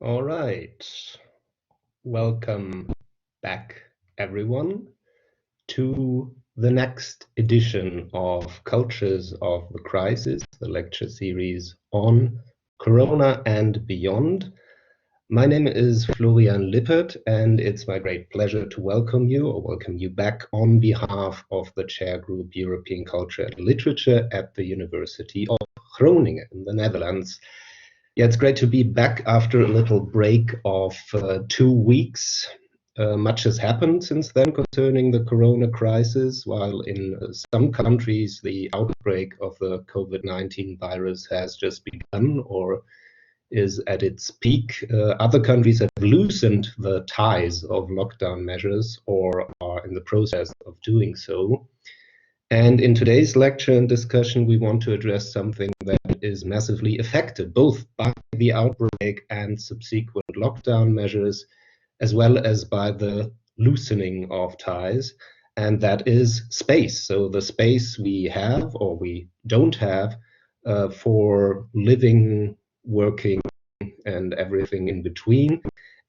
All right. Welcome back, everyone, to the next edition of Cultures of the Crisis, the lecture series on Corona and beyond. My name is Florian Lippert, and it's my great pleasure to welcome you back on behalf of the Chair Group European Culture and Literature at the University of Groningen in the Netherlands. Yeah, it's great to be back after a little break of 2 weeks. Much has happened since then concerning the corona crisis. While in some countries the outbreak of the COVID-19 virus has just begun or is at its peak, other countries have loosened the ties of lockdown measures or are in the process of doing so. And in today's lecture and discussion, we want to address something that is massively affected both by the outbreak and subsequent lockdown measures, as well as by the loosening of ties, and that is space. So the space we have or we don't have for living, working, and everything in between,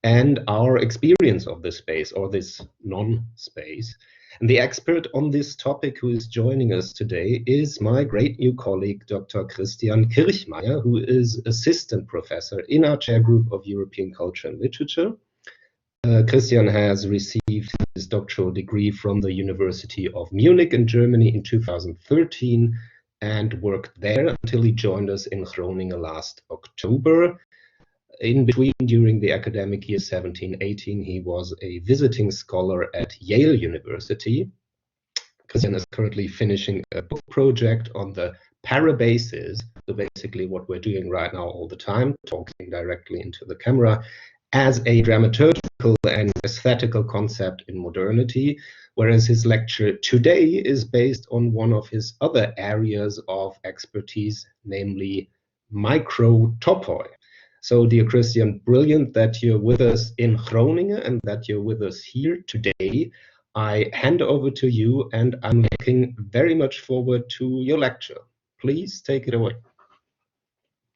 and our experience of this space or this non-space. And the expert on this topic who is joining us today is my great new colleague, Dr. Christian Kirchmeier, who is assistant professor in our chair group of European Culture and Literature. Christian has received his doctoral degree from the University of Munich in Germany in 2013 and worked there until he joined us in Groningen last October. In between, during the academic year 17-18, he was a visiting scholar at Yale University. Christian is currently finishing a book project on the parabases, so basically what we're doing right now all the time, talking directly into the camera, as a dramaturgical and aesthetical concept in modernity, whereas his lecture today is based on one of his other areas of expertise, namely Microtopoi. So, dear Christian, brilliant that you're with us in Groningen and that you're with us here today. I hand over to you, and I'm looking very much forward to your lecture. Please take it away.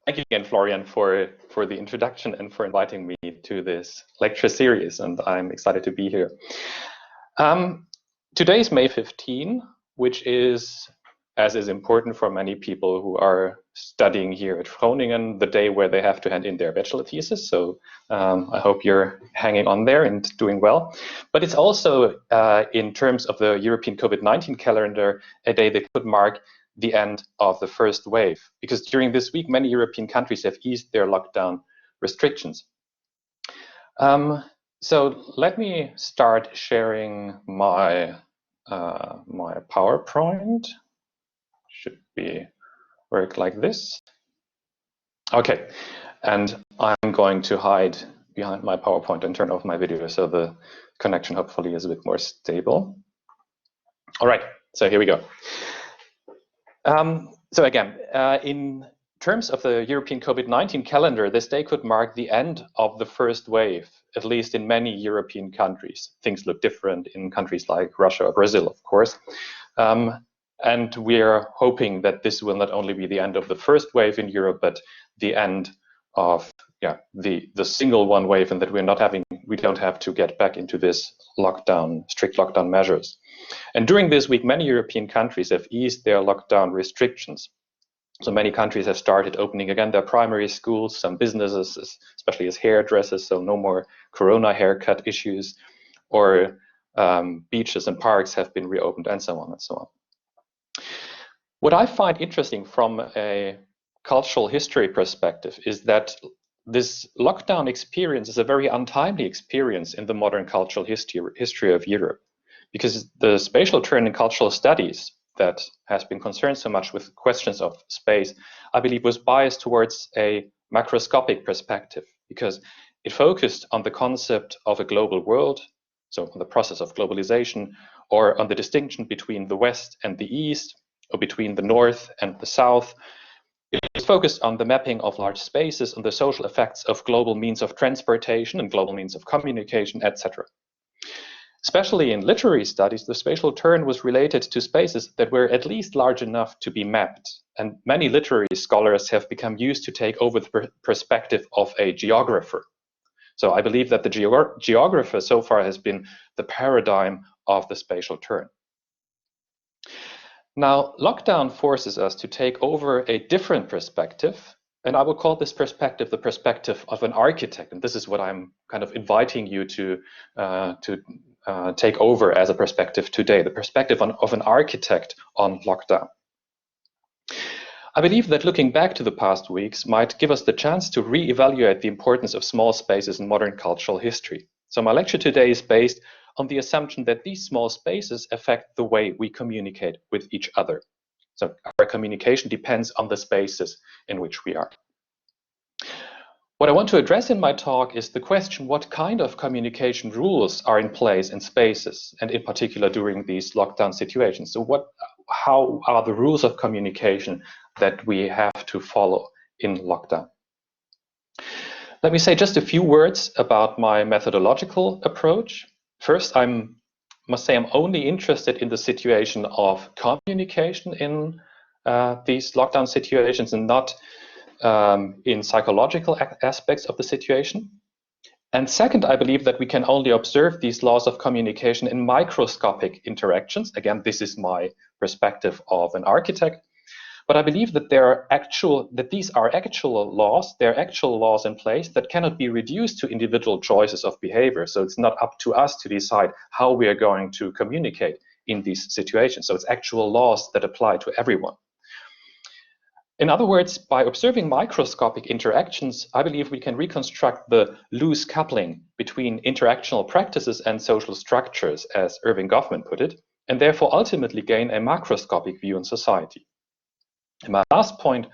Thank you again, Florian, for the introduction and for inviting me to this lecture series, and I'm excited to be here. Today is May 15, which is, as is important for many people who are studying here at Groningen, the day where they have to hand in their bachelor thesis. So I hope you're hanging on there and doing well. But it's also, in terms of the European COVID-19 calendar, a day that could mark the end of the first wave, because during this week, many European countries have eased their lockdown restrictions. So let me start sharing my PowerPoint. Should be work like this. Okay, and I'm going to hide behind my PowerPoint and turn off my video so the connection hopefully is a bit more stable. All right, so here we go. So again, in terms of the European COVID-19 calendar, this day could mark the end of the first wave, at least in many European countries. Things look different in countries like Russia or Brazil, of course. And we're hoping that this will not only be the end of the first wave in Europe, but the end of the single one wave, and that we don't have to get back into this strict lockdown measures. And during this week, many European countries have eased their lockdown restrictions. So many countries have started opening again their primary schools, some businesses, especially as hairdressers, so no more corona haircut issues, or beaches and parks have been reopened, and so on and so on. What I find interesting from a cultural history perspective is that this lockdown experience is a very untimely experience in the modern cultural history of Europe, because the spatial turn in cultural studies that has been concerned so much with questions of space, I believe, was biased towards a macroscopic perspective, because it focused on the concept of a global world, so on the process of globalization, or on the distinction between the West and the East, or between the North and the South. It is focused on the mapping of large spaces and the social effects of global means of transportation and global means of communication, etc. Especially in literary studies, the spatial turn was related to spaces that were at least large enough to be mapped. And many literary scholars have become used to take over the perspective of a geographer. So I believe that the geographer so far has been the paradigm of the spatial turn. Now, lockdown forces us to take over a different perspective, and I will call this perspective the perspective of an architect. And this is what I'm kind of inviting you to take over as a perspective today, the perspective of an architect on lockdown. I believe that looking back to the past weeks might give us the chance to re-evaluate the importance of small spaces in modern cultural history. So my lecture today is based on the assumption that these small spaces affect the way we communicate with each other. So our communication depends on the spaces in which we are. What I want to address in my talk is the question, what kind of communication rules are in place in spaces, and in particular during these lockdown situations? So how are the rules of communication that we have to follow in lockdown? Let me say just a few words about my methodological approach. First, must say I'm only interested in the situation of communication in these lockdown situations and not in psychological aspects of the situation. And second, I believe that we can only observe these laws of communication in microscopic interactions. Again, this is my perspective of an architect. But I believe that these are actual laws. They're actual laws in place that cannot be reduced to individual choices of behavior. So it's not up to us to decide how we are going to communicate in these situations. So it's actual laws that apply to everyone. In other words, by observing microscopic interactions, I believe we can reconstruct the loose coupling between interactional practices and social structures, as Irving Goffman put it, and therefore ultimately gain a macroscopic view on society. And my last point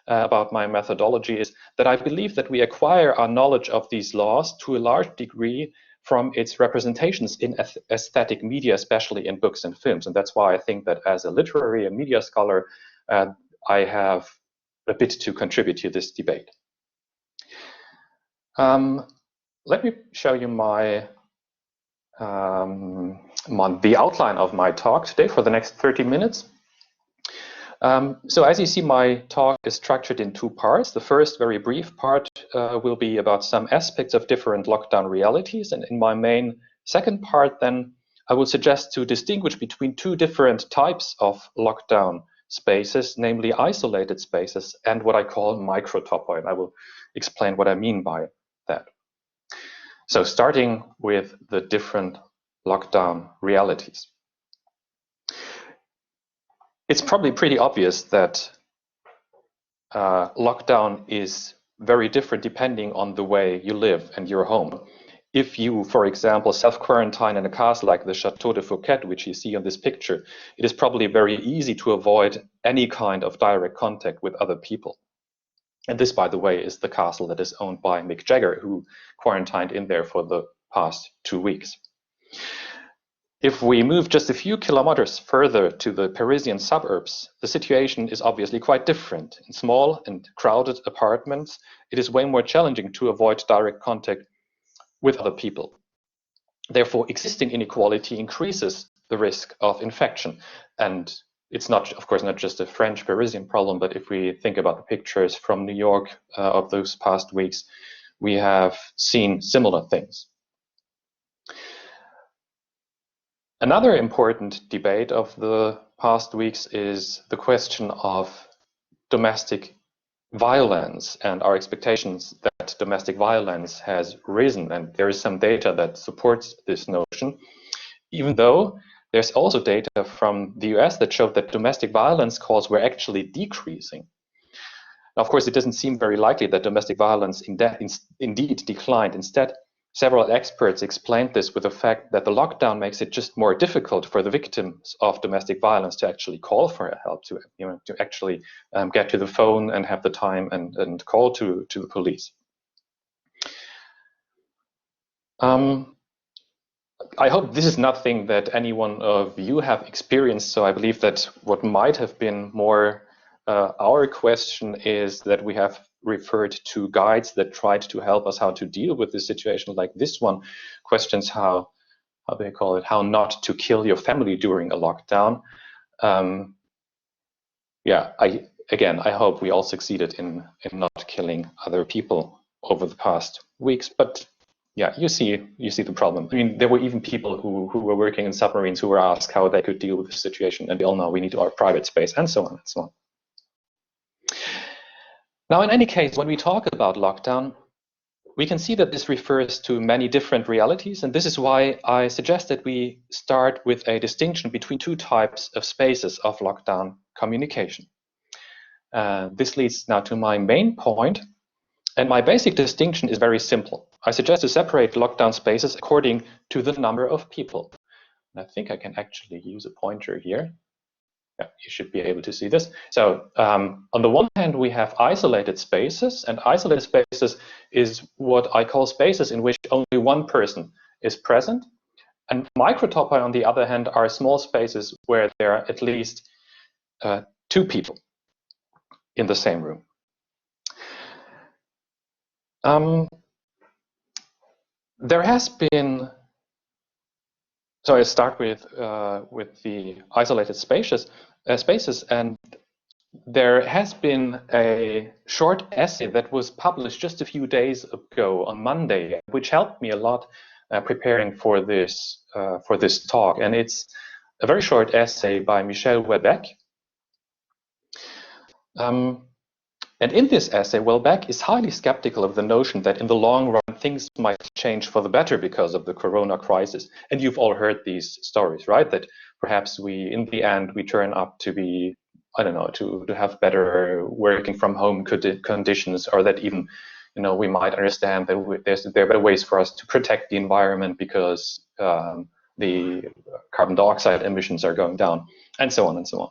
about my methodology is that I believe that we acquire our knowledge of these laws to a large degree from its representations in aesthetic media, especially in books and films. And that's why I think that as a literary and media scholar, I have a bit to contribute to this debate. Let me show you the outline of my talk today for the next 30 minutes. So as you see, my talk is structured in two parts. The first, very brief part will be about some aspects of different lockdown realities. And in my main second part, then, I will suggest to distinguish between two different types of lockdown spaces, namely isolated spaces and what I call microtopoi. And I will explain what I mean by that. So starting with the different lockdown realities. It's probably pretty obvious that lockdown is very different depending on the way you live and your home. If you, for example, self-quarantine in a castle like the Château de Fouquet, which you see on this picture, it is probably very easy to avoid any kind of direct contact with other people. And this, by the way, is the castle that is owned by Mick Jagger, who quarantined in there for the past 2 weeks. If we move just a few kilometers further to the Parisian suburbs, the situation is obviously quite different. In small and crowded apartments, it is way more challenging to avoid direct contact with other people. Therefore, existing inequality increases the risk of infection. And it's not, of course, not just a French Parisian problem, but if we think about the pictures from New York of those past weeks, we have seen similar things. Another important debate of the past weeks is the question of domestic violence and our expectations that domestic violence has risen. And there is some data that supports this notion, even though there's also data from the US that showed that domestic violence calls were actually decreasing. Now, of course, it doesn't seem very likely that domestic violence indeed declined. Instead, several experts explained this with the fact that the lockdown makes it just more difficult for the victims of domestic violence to actually call for help, to actually get to the phone and have the time and call to the police. I hope this is nothing that any one of you have experienced. So I believe that what might have been more our question is that we have referred to guides that tried to help us how to deal with this situation, like this one questions how do you call it, how not to kill your family during a lockdown. Yeah, I hope we all succeeded in not killing other people over the past weeks, but yeah, you see the problem. I mean, there were even people who were working in submarines who were asked how they could deal with the situation, and they all know we need our private space, and so on and so on. Now, in any case, when we talk about lockdown, we can see that this refers to many different realities, and this is why I suggest that we start with a distinction between two types of spaces of lockdown communication. This leads now to my main point, and my basic distinction is very simple. I suggest to separate lockdown spaces according to the number of people. And I think I can actually use a pointer here. Yeah, you should be able to see this. So on the one hand, we have isolated spaces, and isolated spaces is what I call spaces in which only one person is present. And microtopoi, on the other hand, are small spaces where there are at least two people in the same room. There has been, so I start with the isolated spaces, and there has been a short essay that was published just a few days ago on Monday, which helped me a lot preparing for this talk. And it's a very short essay by Michel Houellebecq. And in this essay, Houellebecq is highly skeptical of the notion that in the long run, things might change for the better because of the corona crisis. And you've all heard these stories, right? That perhaps in the end, we turn up to be, I don't know, to have better working from home conditions, or that even, we might understand that there are better ways for us to protect the environment because the carbon dioxide emissions are going down, and so on and so on.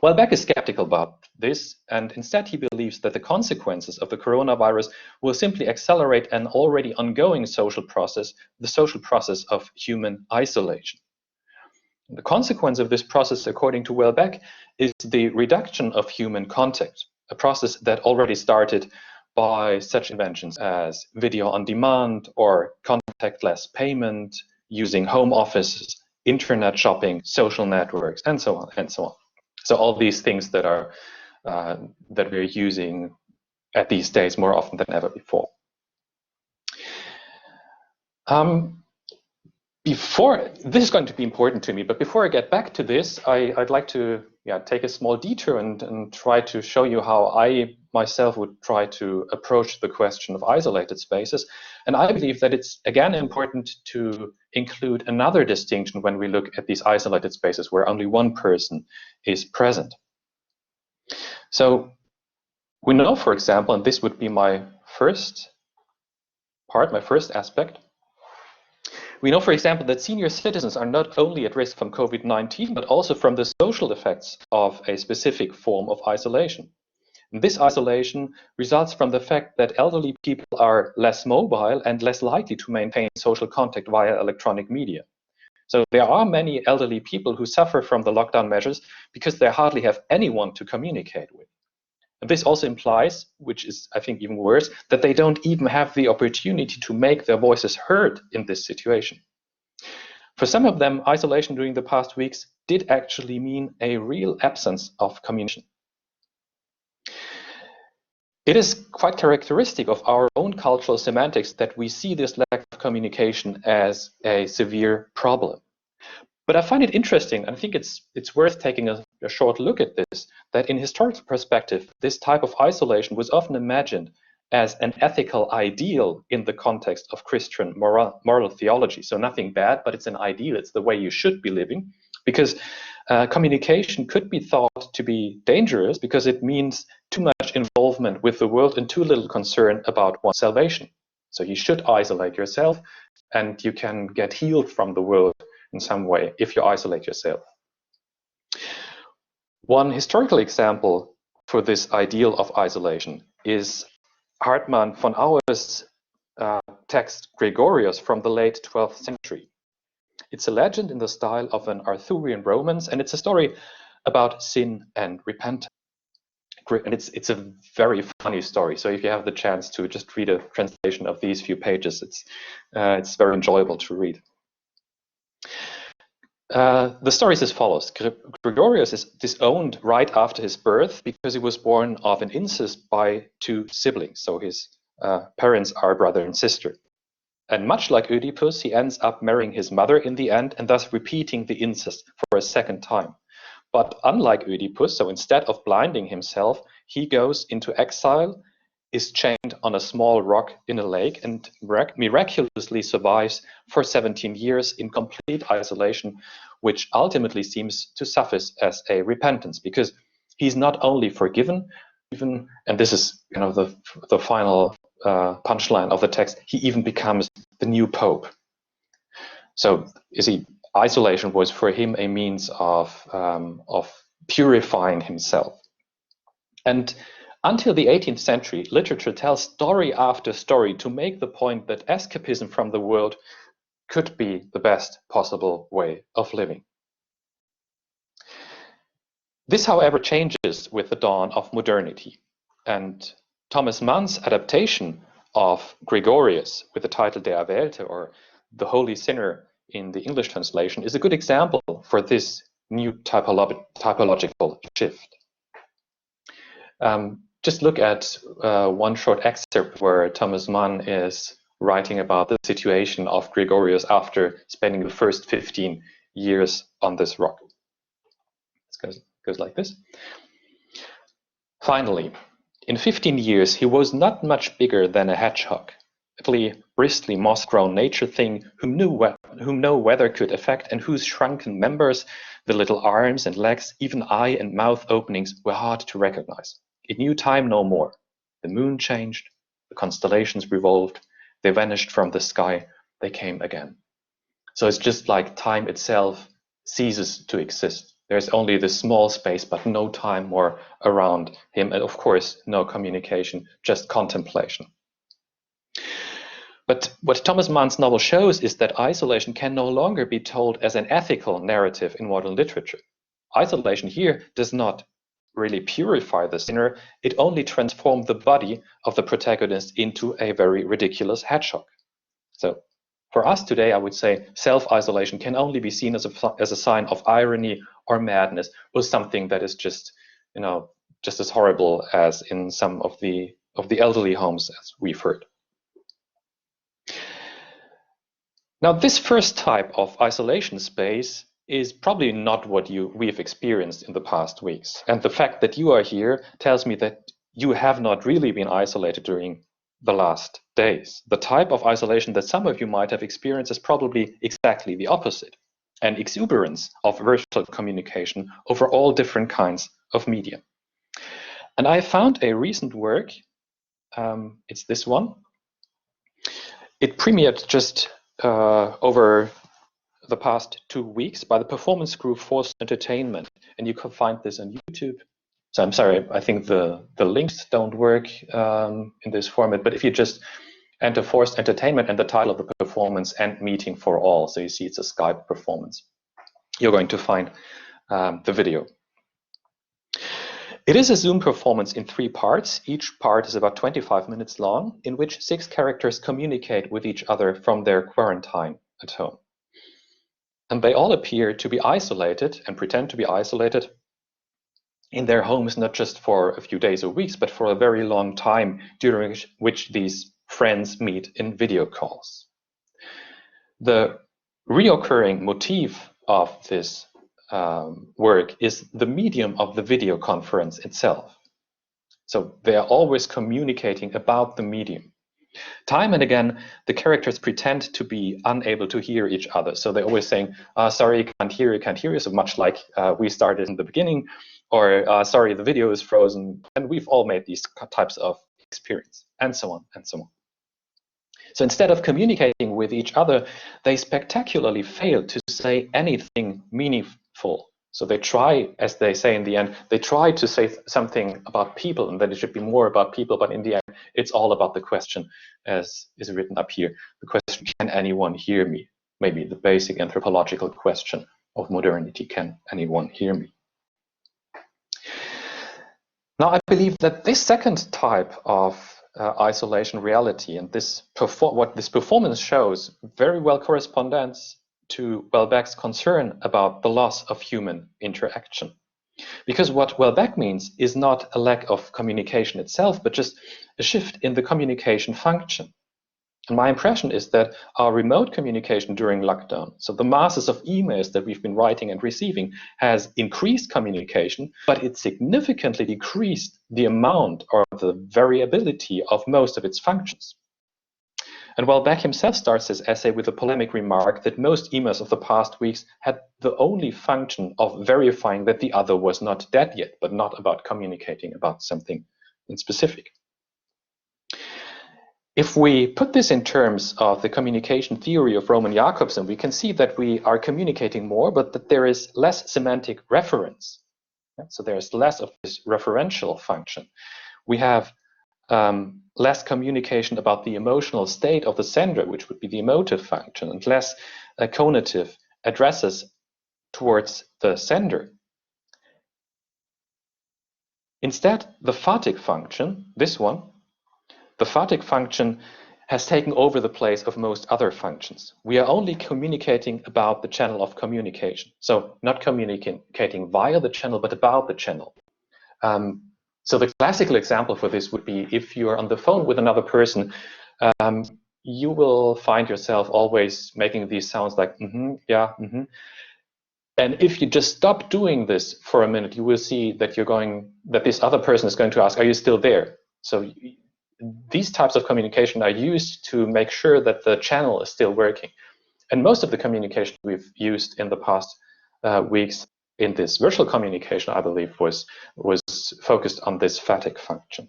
Houellebecq is skeptical about this, and instead he believes that the consequences of the coronavirus will simply accelerate an already ongoing social process, the social process of human isolation. The consequence of this process, according to Houellebecq, is the reduction of human contact, a process that already started by such inventions as video on demand or contactless payment, using home offices, internet shopping, social networks, and so on and so on. So all these things that we're using at these days more often than ever before. This is going to be important to me, but before I get back to this, I'd like to take a small detour and try to show you how I myself would try to approach the question of isolated spaces. And I believe that it's again important to include another distinction when we look at these isolated spaces where only one person is present. So we know, for example, and this would be my first aspect, we know, for example, that senior citizens are not only at risk from COVID-19, but also from the social effects of a specific form of isolation. And this isolation results from the fact that elderly people are less mobile and less likely to maintain social contact via electronic media. So there are many elderly people who suffer from the lockdown measures because they hardly have anyone to communicate with. And this also implies, which is, I think, even worse, that they don't even have the opportunity to make their voices heard in this situation. For some of them, isolation during the past weeks did actually mean a real absence of communication. It is quite characteristic of our own cultural semantics that we see this lack of communication as a severe problem. But I find it interesting, and I think it's worth taking a short look at this, that in historical perspective, this type of isolation was often imagined as an ethical ideal in the context of Christian moral theology. So nothing bad, but it's an ideal. It's the way you should be living, because communication could be thought to be dangerous because it means too much involvement with the world and too little concern about one's salvation. So you should isolate yourself, and you can get healed from the world in some way if you isolate yourself. One historical example for this ideal of isolation is Hartmann von Auer's text Gregorius from the late 12th century. It's a legend in the style of an Arthurian romance, and it's a story about sin and repentance. And it's a very funny story. So if you have the chance to just read a translation of these few pages, it's very enjoyable to read. The story is as follows. Gregorius is disowned right after his birth because he was born of an incest by two siblings. So his parents are brother and sister. And much like Oedipus, he ends up marrying his mother in the end and thus repeating the incest for a second time. But unlike Oedipus, so instead of blinding himself, he goes into exile, is chained on a small rock in a lake, and miraculously survives for 17 years in complete isolation, which ultimately seems to suffice as a repentance, because he's not only forgiven, even, and this is kind of the final punchline of the text, he even becomes the new pope. So you see, isolation was for him a means of purifying himself. And until the 18th century, literature tells story after story to make the point that escapism from the world could be the best possible way of living. This, however, changes with the dawn of modernity. And Thomas Mann's adaptation of Gregorius with the title Der Erwählte, or The Holy Sinner in the English translation, is a good example for this new typological shift. Just look at one short excerpt where Thomas Mann is writing about the situation of Gregorius after spending the first 15 years on this rock. It goes like this. Finally, in 15 years, he was not much bigger than a hedgehog, a bristly, moss-grown nature thing whom no weather could affect and whose shrunken members, the little arms and legs, even eye and mouth openings, were hard to recognize. It knew time no more. The moon changed, the constellations revolved, they vanished from the sky, they came again. So it's just like time itself ceases to exist. There's only this small space, but no time more around him, and of course, no communication, just contemplation. But what Thomas Mann's novel shows is that isolation can no longer be told as an ethical narrative in modern literature. Isolation here does not really purify the sinner, it only transformed the body of the protagonist into a very ridiculous hedgehog. So for us today, I would say self-isolation can only be seen as a sign of irony or madness, or something that is just, just as horrible as in some of the elderly homes as we've heard. Now, this first type of isolation space is probably not what we've experienced in the past weeks. And the fact that you are here tells me that you have not really been isolated during the last days. The type of isolation that some of you might have experienced is probably exactly the opposite, an exuberance of virtual communication over all different kinds of media. And I found a recent work, it's this one. It premiered just over the past 2 weeks by the performance group Forced Entertainment, and you can find this on YouTube. So I'm sorry, I think the links don't work in this format, but if you just enter Forced Entertainment and the title of the performance and Meeting for All, so you see it's a Skype performance, you're going to find the video. It is a Zoom performance in 3 parts. Each part is about 25 minutes long, in which 6 characters communicate with each other from their quarantine at home. And they all appear to be isolated and pretend to be isolated in their homes, not just for a few days or weeks, but for a very long time, during which these friends meet in video calls. The reoccurring motif of this work is the medium of the video conference itself. So they are always communicating about the medium. Time and again, the characters pretend to be unable to hear each other. So they're always saying, sorry, can't hear you, so much like we started in the beginning, or sorry, the video is frozen. And we've all made these types of experience, and so on, and so on. So instead of communicating with each other, they spectacularly fail to say anything meaningful. So they try, as they say in the end, they try to say something about people, and that it should be more about people, but in the end, it's all about the question, as is written up here. The question, can anyone hear me? Maybe the basic anthropological question of modernity, can anyone hear me? Now, I believe that this second type of isolation reality and what this performance shows very well corresponds to Welbeck's concern about the loss of human interaction. Because what Welbeck means is not a lack of communication itself, but just a shift in the communication function. And my impression is that our remote communication during lockdown, so the masses of emails that we've been writing and receiving, has increased communication, but it significantly decreased the amount or the variability of most of its functions. And Welbeck himself starts his essay with a polemic remark that most emails of the past weeks had the only function of verifying that the other was not dead yet, but not about communicating about something in specific. If we put this in terms of the communication theory of Roman Jakobson, we can see that we are communicating more, but that there is less semantic reference. So there's less of this referential function. We have less communication about the emotional state of the sender, which would be the emotive function, and less conative addresses towards the sender. Instead, the phatic function, this one, the phatic function has taken over the place of most other functions. We are only communicating about the channel of communication. So not communicating via the channel, but about the channel. So the classical example for this would be if you're on the phone with another person, you will find yourself always making these sounds like, yeah, And if you just stop doing this for a minute, you will see that that this other person is going to ask, are you still there? So these types of communication are used to make sure that the channel is still working. And most of the communication we've used in the past weeks in this virtual communication, I believe, was focused on this phatic function.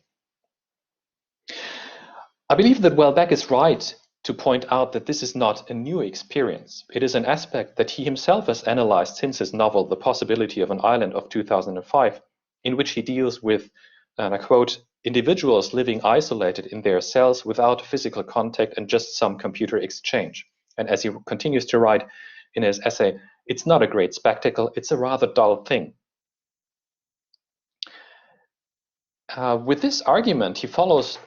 I believe that Welbeck is right to point out that this is not a new experience. It is an aspect that he himself has analyzed since his novel, The Possibility of an Island of 2005, in which he deals with, and I quote, individuals living isolated in their cells without physical contact and just some computer exchange. And as he continues to write in his essay, it's not a great spectacle, it's a rather dull thing. With this argument, he follows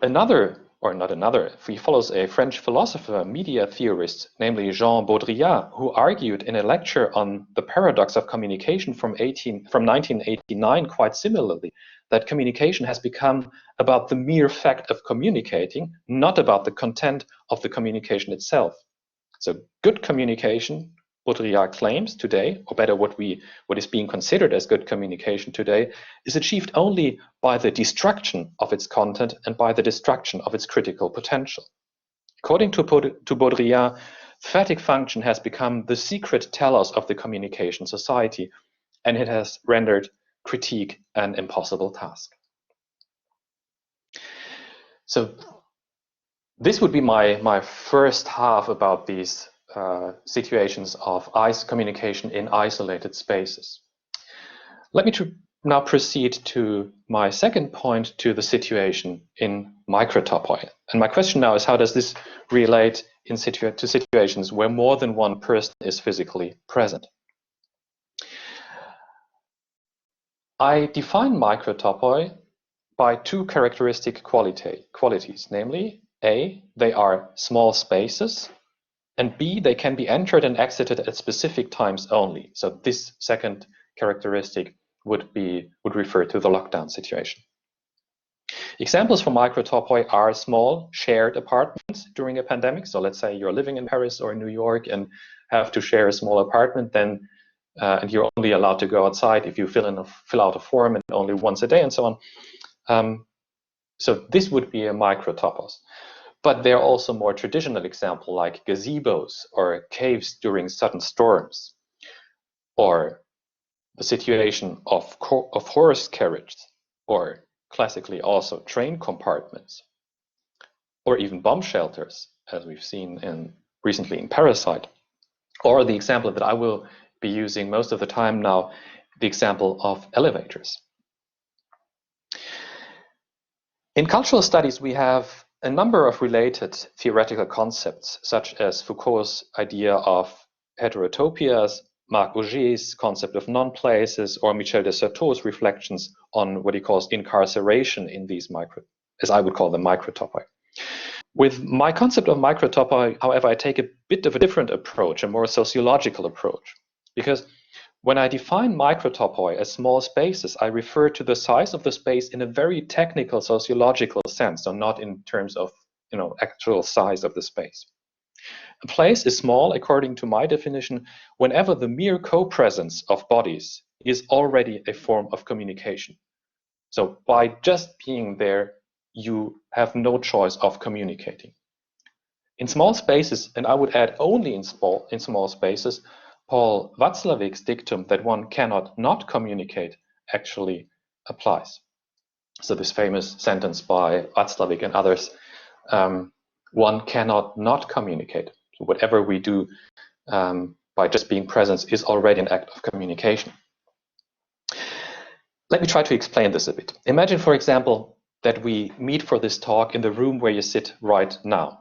he follows a French philosopher, media theorist, namely Jean Baudrillard, who argued in a lecture on the paradox of communication from 1989 quite similarly, that communication has become about the mere fact of communicating, not about the content of the communication itself. So good communication, Baudrillard claims today, or better what is being considered as good communication today, is achieved only by the destruction of its content and by the destruction of its critical potential. According to Baudrillard, phatic function has become the secret telos of the communication society, and it has rendered critique an impossible task. So this would be my first half about these situations of communication in isolated spaces. Let me now proceed to my second point, to the situation in microtopoi. And my question now is, how does this relate to situations where more than one person is physically present? I define microtopoi by two characteristic qualities, namely A, they are small spaces, and B, they can be entered and exited at specific times only. So this second characteristic would refer to the lockdown situation. Examples for microtopoi are small shared apartments during a pandemic. So let's say you're living in Paris or in New York and have to share a small apartment, then and you're only allowed to go outside if you fill out a form, and only once a day, and so on. So this would be a microtopos. But there are also more traditional examples like gazebos or caves during sudden storms, or the situation of horse carriages, or classically also train compartments, or even bomb shelters, as we've seen recently in Parasite, or the example that I will be using most of the time now, the example of elevators. In cultural studies, we have a number of related theoretical concepts, such as Foucault's idea of heterotopias, Marc Augé's concept of non-places, or Michel de Certeau's reflections on what he calls incarceration in these as I would call them, microtopoi. With my concept of microtopoi, however, I take a bit of a different approach, a more sociological approach, because when I define microtopoi as small spaces, I refer to the size of the space in a very technical sociological sense, so not in terms of actual size of the space. A place is small, according to my definition, whenever the mere co-presence of bodies is already a form of communication. So by just being there, you have no choice of communicating. In small spaces, and I would add only in small spaces, Paul Václavic's dictum that one cannot not communicate actually applies. So this famous sentence by Václavic and others, one cannot not communicate. So whatever we do by just being present is already an act of communication. Let me try to explain this a bit. Imagine, for example, that we meet for this talk in the room where you sit right now.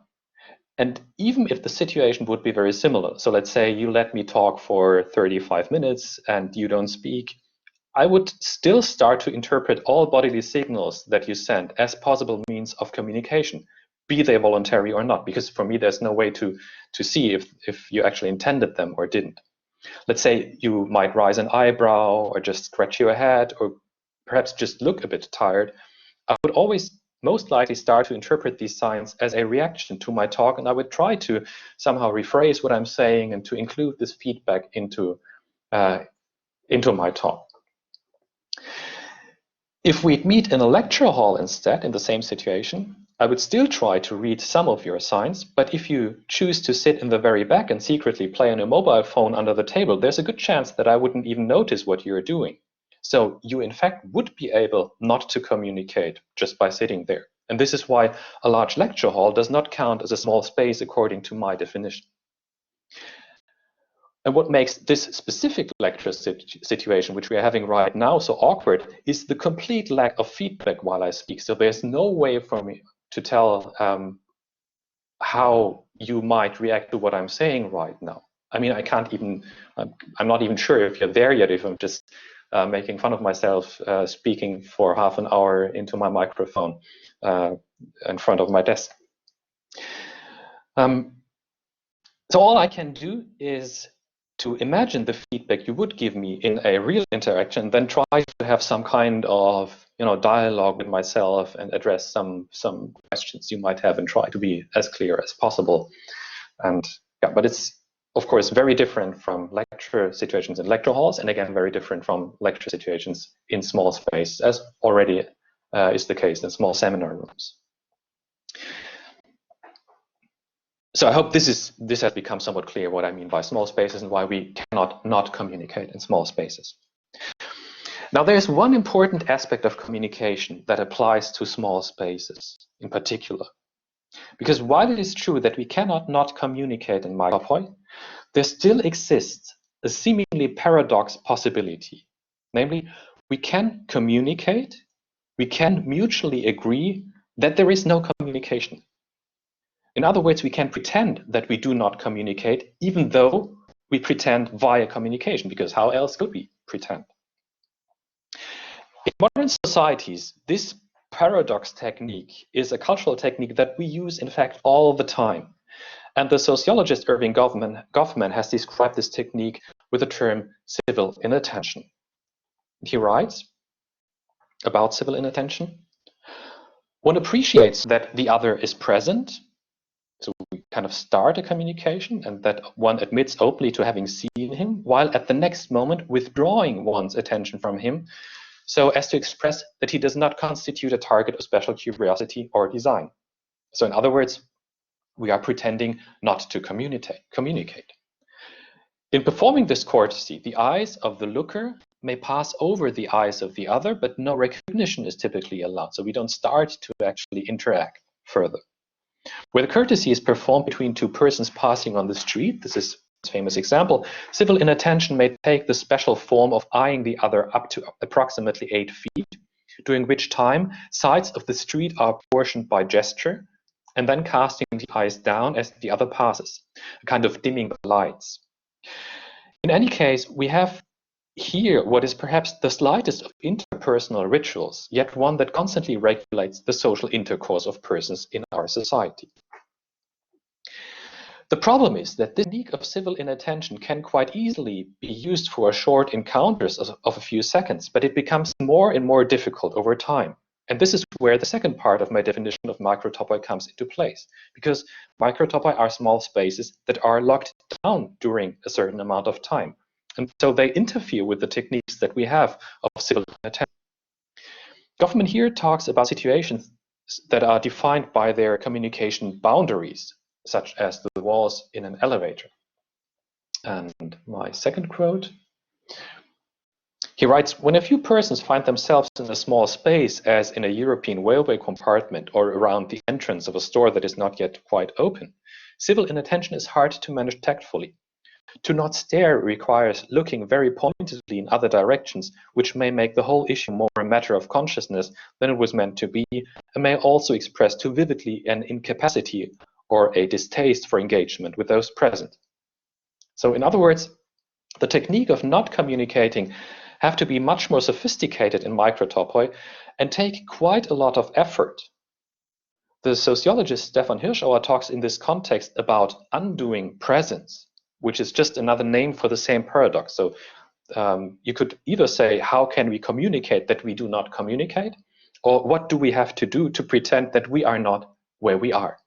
And even if the situation would be very similar, so let's say you let me talk for 35 minutes and you don't speak, I would still start to interpret all bodily signals that you send as possible means of communication, be they voluntary or not, because for me there's no way to see if you actually intended them or didn't. Let's say you might raise an eyebrow or just scratch your head or perhaps just look a bit tired. I would always most likely start to interpret these signs as a reaction to my talk, and I would try to somehow rephrase what I'm saying and to include this feedback into my talk. If we'd meet in a lecture hall instead, in the same situation, I would still try to read some of your signs, but if you choose to sit in the very back and secretly play on your mobile phone under the table, there's a good chance that I wouldn't even notice what you're doing. So you, in fact, would be able not to communicate just by sitting there. And this is why a large lecture hall does not count as a small space according to my definition. And what makes this specific lecture situation, which we are having right now, so awkward is the complete lack of feedback while I speak. So there's no way for me to tell how you might react to what I'm saying right now. I mean, I'm not even sure if you're there yet, if I'm just making fun of myself speaking for half an hour into my microphone in front of my desk. So all I can do is to imagine the feedback you would give me in a real interaction, then try to have some kind of dialogue with myself and address some questions you might have and try to be as clear as possible. And yeah, but it's of course very different from lecture situations in lecture halls, and again very different from lecture situations in small space, as already is the case in small seminar rooms. So I hope this has become somewhat clear what I mean by small spaces and why we cannot not communicate in small spaces. Now there's one important aspect of communication that applies to small spaces in particular. Because while it is true that we cannot not communicate in Microtopoi, there still exists a seemingly paradox possibility. Namely, we can communicate, we can mutually agree that there is no communication. In other words, we can pretend that we do not communicate, even though we pretend via communication, because how else could we pretend? In modern societies, this paradox technique is a cultural technique that we use, in fact, all the time. And the sociologist Irving Goffman has described this technique with the term civil inattention. He writes about civil inattention: one appreciates that the other is present, so we kind of start a communication, and that one admits openly to having seen him, while at the next moment withdrawing one's attention from him, so as to express that he does not constitute a target of special curiosity or design. So in other words, we are pretending not to communicate. In performing this courtesy, the eyes of the looker may pass over the eyes of the other, but no recognition is typically allowed, so we don't start to actually interact further. Where the courtesy is performed between two persons passing on the street, this is a famous example, civil inattention may take the special form of eyeing the other up to approximately 8 feet, during which time sides of the street are apportioned by gesture, and then casting the eyes down as the other passes, a kind of dimming the lights. In any case, we have here what is perhaps the slightest of interpersonal rituals, yet one that constantly regulates the social intercourse of persons in our society. The problem is that this technique of civil inattention can quite easily be used for short encounters of a few seconds, but it becomes more and more difficult over time. And this is where the second part of my definition of microtopoi comes into place, because microtopoi are small spaces that are locked down during a certain amount of time. And so they interfere with the techniques that we have of civil inattention. Goffman here talks about situations that are defined by their communication boundaries, such as the walls in an elevator. And my second quote, he writes, when a few persons find themselves in a small space, as in a European railway compartment or around the entrance of a store that is not yet quite open, civil inattention is hard to manage tactfully. To not stare requires looking very pointedly in other directions, which may make the whole issue more a matter of consciousness than it was meant to be, and may also express too vividly an incapacity or a distaste for engagement with those present. So in other words, the technique of not communicating have to be much more sophisticated in microtopoi and take quite a lot of effort. The sociologist Stefan Hirschauer talks in this context about undoing presence, which is just another name for the same paradox. So you could either say, how can we communicate that we do not communicate? Or what do we have to do to pretend that we are not where we are?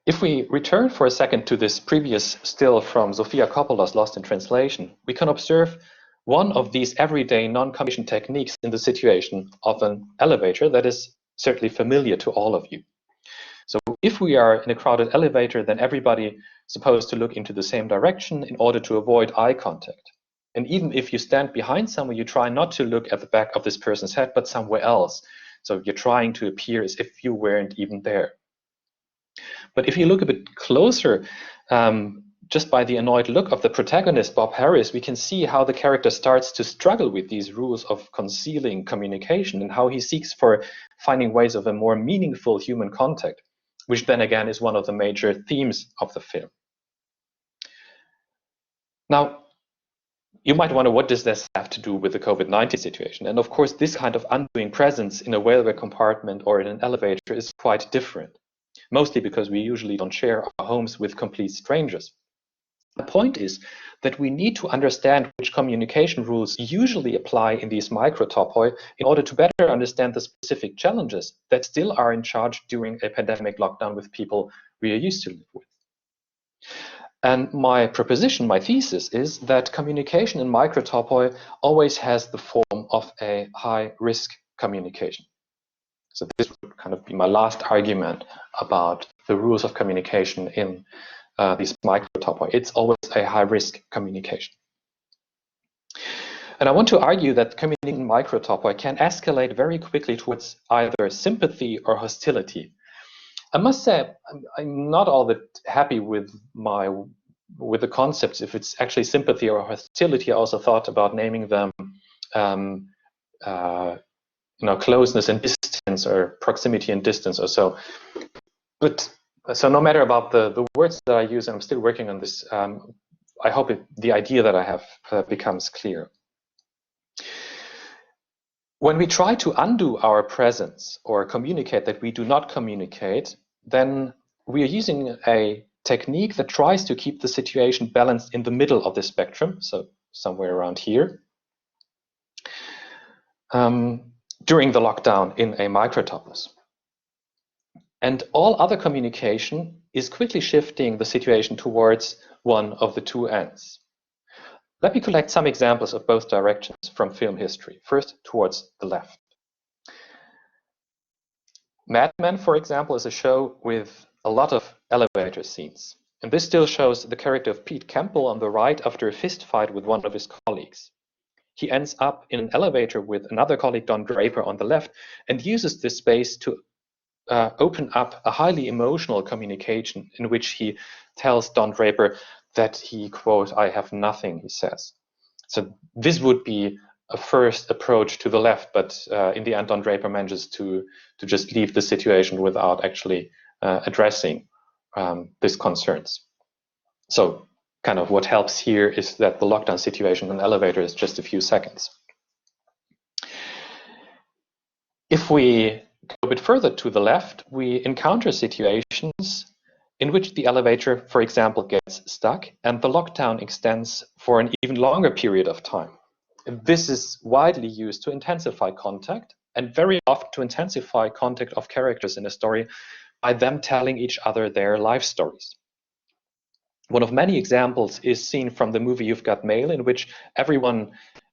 If we return for a second to this previous still from Sofia Coppola's Lost in Translation, we can observe one of these everyday non-communication techniques in the situation of an elevator that is certainly familiar to all of you. So if we are in a crowded elevator, then everybody is supposed to look into the same direction in order to avoid eye contact. And even if you stand behind someone, you try not to look at the back of this person's head, but somewhere else. So you're trying to appear as if you weren't even there. But if you look a bit closer, just by the annoyed look of the protagonist, Bob Harris, we can see how the character starts to struggle with these rules of concealing communication and how he seeks for finding ways of a more meaningful human contact, which then again is one of the major themes of the film. Now, you might wonder, what does this have to do with the COVID-19 situation? And of course, this kind of undoing presence in a railway compartment or in an elevator is quite different, mostly because we usually don't share our homes with complete strangers. The point is that we need to understand which communication rules usually apply in these microtopoi in order to better understand the specific challenges that still are in charge during a pandemic lockdown with people we are used to live with. And my proposition, my thesis, is that communication in microtopoi always has the form of a high-risk communication. So this would kind of be my last argument about the rules of communication in these microtopoi. It's always a high-risk communication. And I want to argue that communicating in microtopoi can escalate very quickly towards either sympathy or hostility. I must say, I'm not all that happy with the concepts, if it's actually sympathy or hostility. I also thought about naming them closeness and distance, or proximity and distance, or so. But so no matter about the words that I use, and I'm still working on this, I hope the idea that I have becomes clear. When we try to undo our presence or communicate that we do not communicate, then we are using a technique that tries to keep the situation balanced in the middle of the spectrum, so somewhere around here, during the lockdown in a microtopos. And all other communication is quickly shifting the situation towards one of the two ends. Let me collect some examples of both directions from film history. First, towards the left. MANN, for example, is a show with a lot of elevator scenes. And this still shows the character of Pete Campbell on the right after a fist fight with one of his colleagues. He ends up in an elevator with another colleague, Don Draper, on the left, and uses this space to open up a highly emotional communication in which he tells Don Draper that he, quote, "I have nothing," he says. So this would be a first approach to the left, but in the end, Don Draper manages to just leave the situation without actually addressing these concerns. So kind of what helps here is that the lockdown situation in an elevator is just a few seconds. If we go a bit further to the left, we encounter situations in which the elevator, for example, gets stuck and the lockdown extends for an even longer period of time. This is widely used to intensify contact, and very often to intensify contact of characters in a story by them telling each other their life stories. One of many examples is seen from the movie You've Got Mail, in which everyone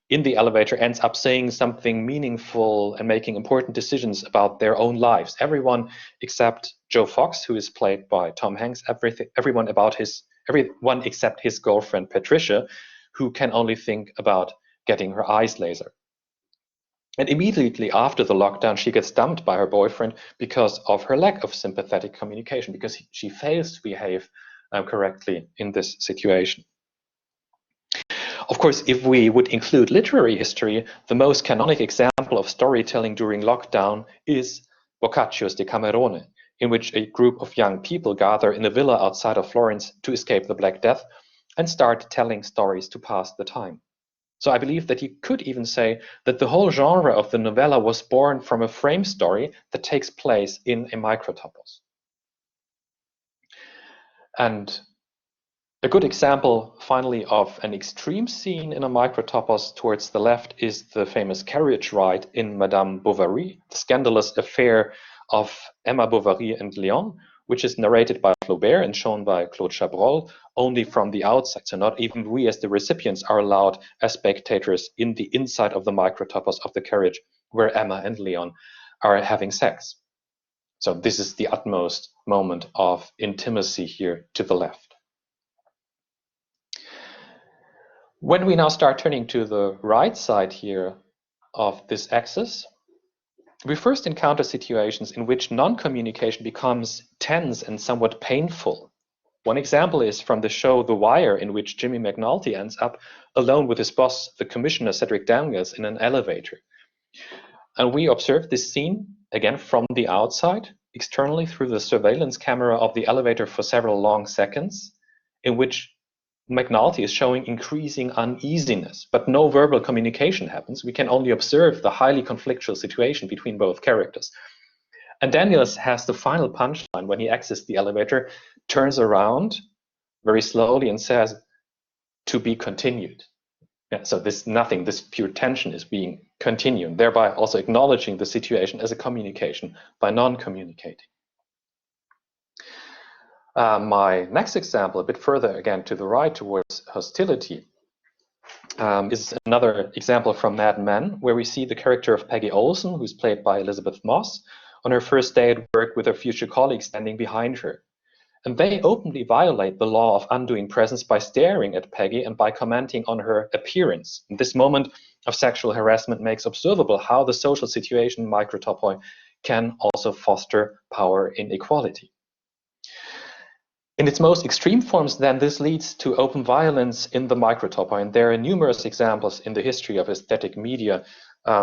in the elevator ends up saying something meaningful and making important decisions about their own lives. Everyone except Joe Fox, who is played by Tom Hanks, everyone except his girlfriend Patricia, who can only think about getting her eyes lasered. And immediately after the lockdown, she gets dumped by her boyfriend because of her lack of sympathetic communication, because she fails to behave correctly in this situation. Of course, if we would include literary history, the most canonic example of storytelling during lockdown is Boccaccio's Decamerone, in which a group of young people gather in a villa outside of Florence to escape the Black Death and start telling stories to pass the time. So I believe that you could even say that the whole genre of the novella was born from a frame story that takes place in a microtopos. And a good example, finally, of an extreme scene in a microtopos towards the left is the famous carriage ride in Madame Bovary, the scandalous affair of Emma Bovary and Léon, which is narrated by Flaubert and shown by Claude Chabrol only from the outside. So not even we as the recipients are allowed as spectators in the inside of the microtopos of the carriage where Emma and Léon are having sex. So this is the utmost moment of intimacy here to the left. When we now start turning to the right side here of this axis, we first encounter situations in which non-communication becomes tense and somewhat painful. One example is from the show The Wire, in which Jimmy McNulty ends up alone with his boss, the commissioner Cedric Daniels, in an elevator. And we observe this scene, again from the outside, externally through the surveillance camera of the elevator for several long seconds, in which McNulty is showing increasing uneasiness, but no verbal communication happens. We can only observe the highly conflictual situation between both characters. And Daniels has the final punchline when he exits the elevator, turns around very slowly and says, "To be continued." Yeah, so this pure tension is being continued, thereby also acknowledging the situation as a communication by non-communicating. My next example, a bit further again to the right towards hostility, is another example from Mad Men, where we see the character of Peggy Olson, who's played by Elizabeth Moss, on her first day at work with her future colleague standing behind her. And they openly violate the law of undoing presence by staring at Peggy and by commenting on her appearance. And this moment of sexual harassment makes observable how the social situation in Microtopoi can also foster power inequality. In its most extreme forms, then, this leads to open violence in the microtopoi, and there are numerous examples in the history of aesthetic media,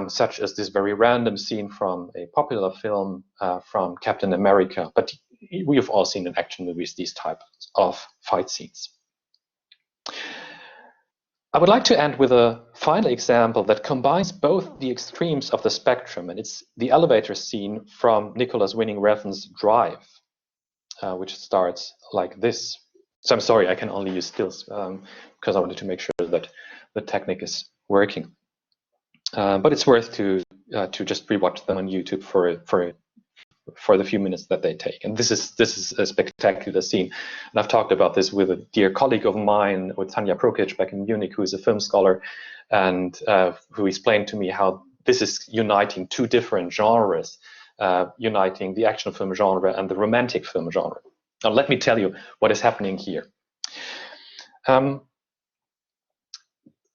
such as this very random scene from a popular film from Captain America. But we have all seen in action movies these types of fight scenes. I would like to end with a final example that combines both the extremes of the spectrum, and it's the elevator scene from Nicholas Winding Refn's Drive, which starts like this. So I'm sorry, I can only use stills because I wanted to make sure that the technique is working. But it's worth to just rewatch them on YouTube for the few minutes that they take. And this is a spectacular scene. And I've talked about this with a dear colleague of mine, with Tanja Prokic back in Munich, who is a film scholar, and who explained to me how this is uniting two different genres, uniting the action film genre and the romantic film genre. Now, let me tell you what is happening here.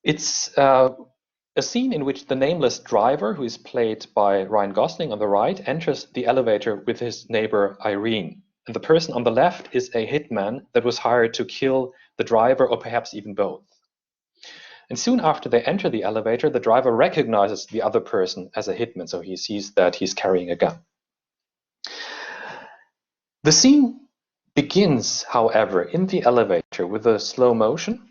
It's a scene in which the nameless driver, who is played by Ryan Gosling on the right, enters the elevator with his neighbor Irene. And the person on the left is a hitman that was hired to kill the driver, or perhaps even both. And soon after they enter the elevator, the driver recognizes the other person as a hitman, so he sees that he's carrying a gun. The scene begins, however, in the elevator with a slow motion,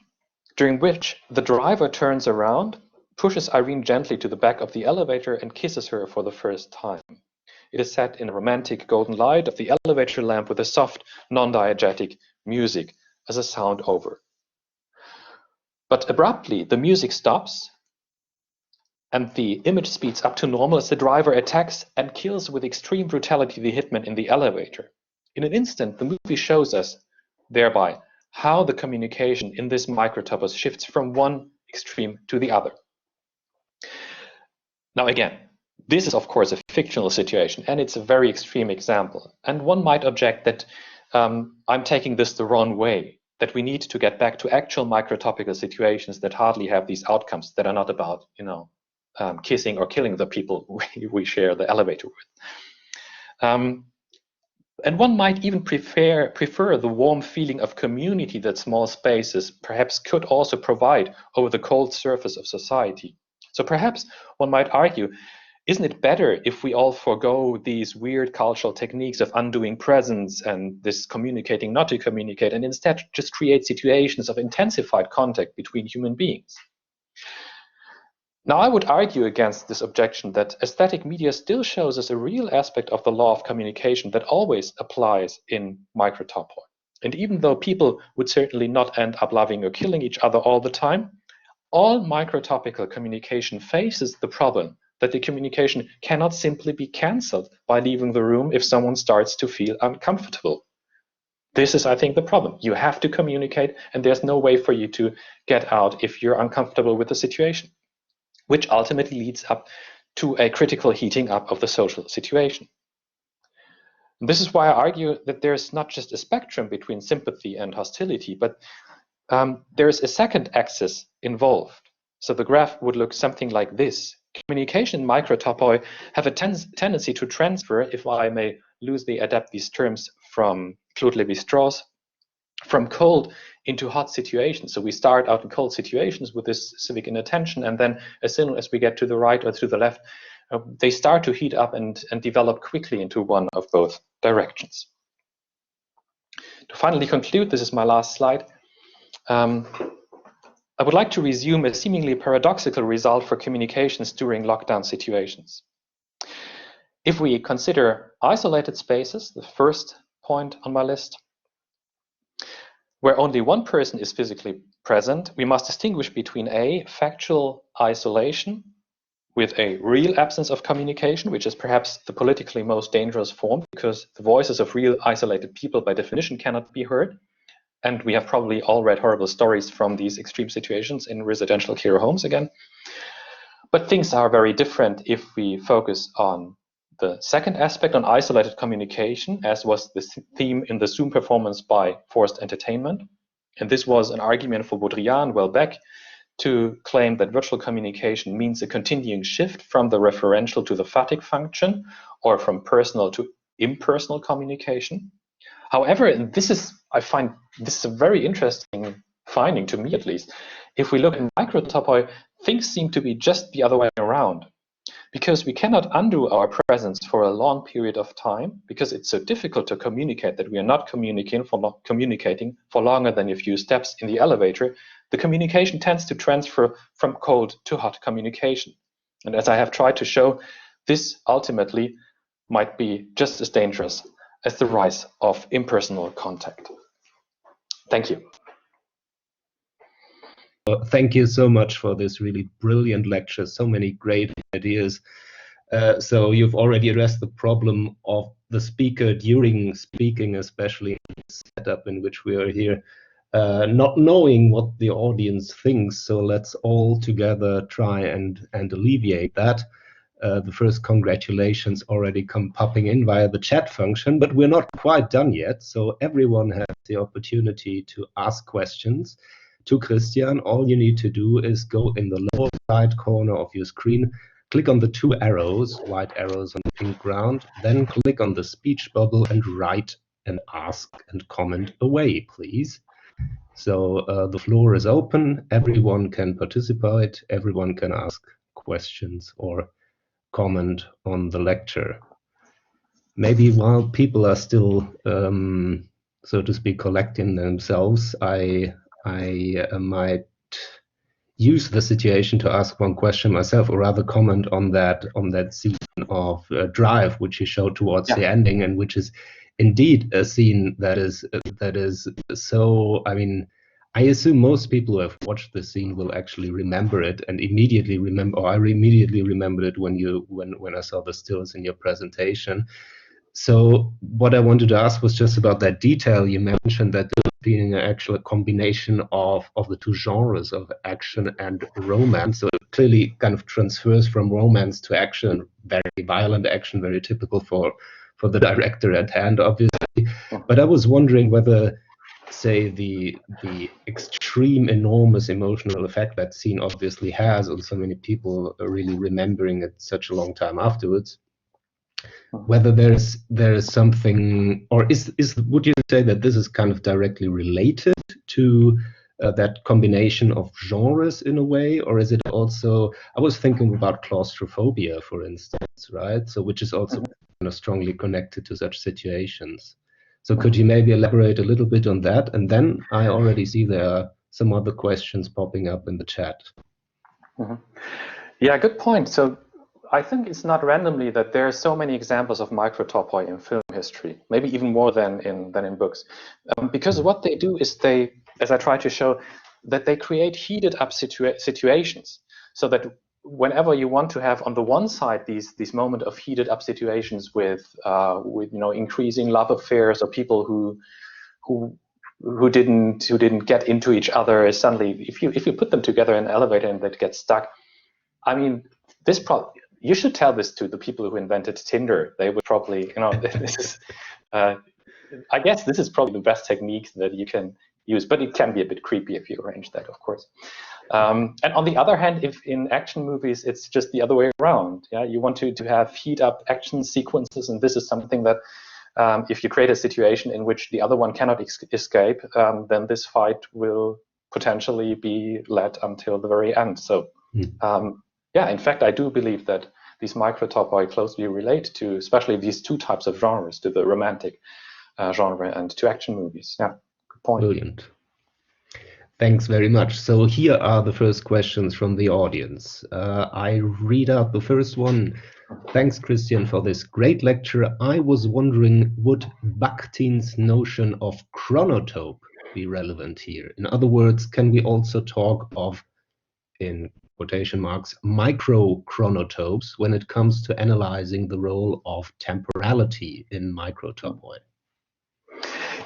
during which the driver turns around, pushes Irene gently to the back of the elevator, and kisses her for the first time. It is set in a romantic golden light of the elevator lamp with a soft, non-diegetic music as a sound over. But abruptly, the music stops, and the image speeds up to normal as the driver attacks and kills with extreme brutality the hitman in the elevator. In an instant, the movie shows us, thereby, how the communication in this microtopos shifts from one extreme to the other. Now again, this is of course a fictional situation, and it's a very extreme example. And one might object that I'm taking this the wrong way, that we need to get back to actual microtopical situations that hardly have these outcomes, that are not about, kissing or killing the people we share the elevator with. And one might even prefer the warm feeling of community that small spaces perhaps could also provide over the cold surface of society. So perhaps one might argue, isn't it better if we all forego these weird cultural techniques of undoing presence and this communicating not to communicate, and instead just create situations of intensified contact between human beings? Now, I would argue against this objection that aesthetic media still shows us a real aspect of the law of communication that always applies in microtopoi. And even though people would certainly not end up loving or killing each other all the time, all microtopical communication faces the problem that the communication cannot simply be cancelled by leaving the room if someone starts to feel uncomfortable. This is, I think, the problem. You have to communicate, and there's no way for you to get out if you're uncomfortable with the situation, which ultimately leads up to a critical heating up of the social situation. And this is why I argue that there's not just a spectrum between sympathy and hostility, but there's a second axis involved. So the graph would look something like this. Communication in microtopoi have a tendency to transfer, if I may loosely adapt these terms from Claude Lévi-Strauss, from cold into hot situations. So we start out in cold situations with this civic inattention, and then as soon as we get to the right or to the left, they start to heat up and develop quickly into one of both directions. To finally conclude, this is my last slide. I would like to resume a seemingly paradoxical result for communications during lockdown situations. If we consider isolated spaces, the first point on my list, where only one person is physically present, we must distinguish between A, factual isolation with a real absence of communication, which is perhaps the politically most dangerous form, because the voices of real isolated people by definition cannot be heard. And we have probably all read horrible stories from these extreme situations in residential care homes again. But things are very different if we focus on the second aspect, on isolated communication, as was the theme in the Zoom performance by Forced Entertainment. And this was an argument for Baudrillard well back to claim that virtual communication means a continuing shift from the referential to the fatigue function, or from personal to impersonal communication. However, and I find this a very interesting finding, to me at least, if we look in microtopoi, things seem to be just the other way around. Because we cannot undo our presence for a long period of time, because it's so difficult to communicate that we are not communicating for longer than a few steps in the elevator, the communication tends to transfer from cold to hot communication. And as I have tried to show, this ultimately might be just as dangerous as the rise of impersonal contact. Thank you. Thank you so much for this really brilliant lecture. So many great ideas. So you've already addressed the problem of the speaker during speaking, especially in the setup in which we are here, not knowing what the audience thinks. So let's all together try and alleviate that. The first congratulations already come popping in via the chat function, but we're not quite done yet. So everyone has the opportunity to ask questions to Christian. All you need to do is go in the lower right corner of your screen, click on the two arrows, white arrows on the pink ground, then click on the speech bubble and write and ask and comment away, please. So the floor is open. Everyone can participate. Everyone can ask questions or comment on the lecture. Maybe while people are still, so to speak, collecting themselves, I might use the situation to ask one question myself, or rather comment on that scene of Drive, which you showed towards the ending, and which is indeed a scene that is so. I mean, I assume most people who have watched the scene will actually remember it and immediately remember, or I immediately remembered it when I saw the stills in your presentation. So what I wanted to ask was just about that detail. You mentioned that there being an actual combination of the two genres of action and romance. So it clearly kind of transfers from romance to action, very violent action, very typical for the director at hand, obviously. But I was wondering whether, say, the extreme, enormous emotional effect that scene obviously has on so many people really remembering it such a long time afterwards, whether there is something, or is would you say that this is kind of directly related to that combination of genres in a way, or is it also, I was thinking about claustrophobia, for instance, right? So which is also kind of strongly connected to such situations. So could you maybe elaborate a little bit on that? And then I already see there are some other questions popping up in the chat. Yeah, good point. So I think it's not randomly that there are so many examples of microtopoi in film history, maybe even more than in books. Because what they do is they, as I try to show, that they create heated up situations, so that whenever you want to have on the one side these moment of heated up situations with increasing love affairs, or people who didn't get into each other, suddenly if you put them together in an elevator and they get stuck, I mean, you should tell this to the people who invented Tinder. They would probably, this is, I guess this is probably the best technique that you can use, but it can be a bit creepy if you arrange that, of course. And on the other hand, if in action movies, it's just the other way around. Yeah, you want to have heat up action sequences, and this is something that if you create a situation in which the other one cannot escape, then this fight will potentially be led until the very end. So. Yeah, in fact, I do believe that these microtopoi closely relate to, especially these two types of genres, to the romantic genre and to action movies. Yeah, good point. Brilliant. Thanks very much. So here are the first questions from the audience. I read out the first one. Thanks, Christian, for this great lecture. I was wondering, would Bakhtin's notion of chronotope be relevant here? In other words, can we also talk of, in quotation marks, microchronotopes when it comes to analyzing the role of temporality in microtopoi?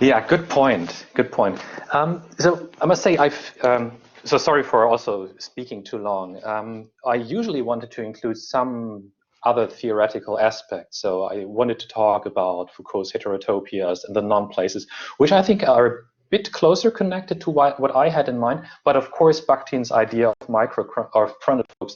Yeah, good point. Good point. So I must say, so sorry for also speaking too long. I usually wanted to include some other theoretical aspects. So I wanted to talk about Foucault's heterotopias and the non-places, which I think are a bit closer connected to what I had in mind. But of course, Bakhtin's idea of chronotopes